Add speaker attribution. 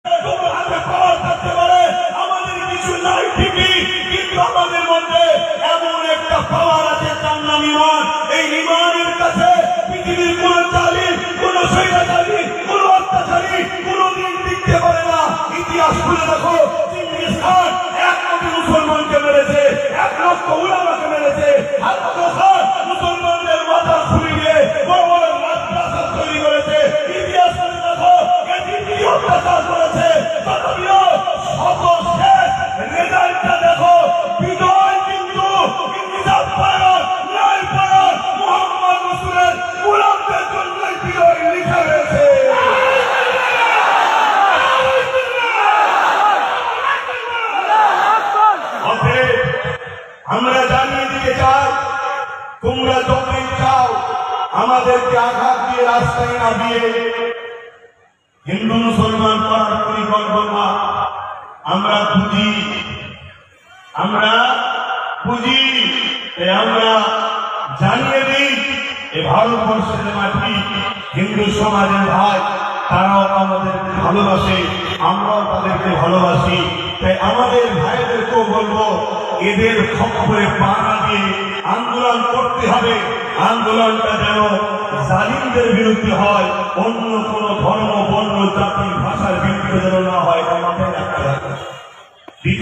Speaker 1: তোমার হাতে পাওয়ার থাকতে পারে, আমাদের কিছু নাই ঠিকই, কিন্তু আমাদের মধ্যে এমন একটা পাওয়ার আছে, তার নাম ঈমান। এই ঈমানের কাছে পৃথিবীর কোন জালিম, কোন স্বৈরাচারী, কোন অত্যাচারী কোনদিন টিকতে পারে না। ইতিহাস খুলে দেখো, চেঙ্গিস খান 1 কোটি মুসলমানকে মেরেছে, 1 লক্ষ উলামাকে মেরেছে, হাজার খান মুসলমানদের মাথা খুলে দিয়ে বড় বড় মাদ্রাসা তৈরি করেছে। ইতিহাস খুলে দেখো, কি অত্যাচার করেছে। তথাপিও সর্বশেষ রেজাল্টটা দেখো, বিজয় কিন্তু ইনকিলাব পালন নাই পালন মুহাম্মদ রাসূলের গোলামদের জন্যই বিজয় লিখা রয়েছে। আমরা জানিয়ে দিতে চাই, তোমরা যতই চাও আমাদেরকে আঘাত দিয়ে রাস্তায় নামিয়ে হিন্দু মুসলমান করার পরিকল্পনা আমরা বুঝি, আমরা জানিয়ে দিই, এ ভারতবর্ষের মাটি হিন্দু সমাজের ভাই, তারাও আমাদেরকে ভালোবাসে, আমরাও তাদেরকে ভালোবাসি। তাই আমাদের ভাইদেরকেও বলবো, এদের খপ্পরে পা না দিয়ে আন্দোলন করতে হবে। আন্দোলনটা যেন জালিমদের বিরুদ্ধে হয়, অন্য কোন ধর্ম, বর্ণ, জাতি, ভাষার বিরুদ্ধে যেন না হয়, তা মাথায় রাখতে হবে।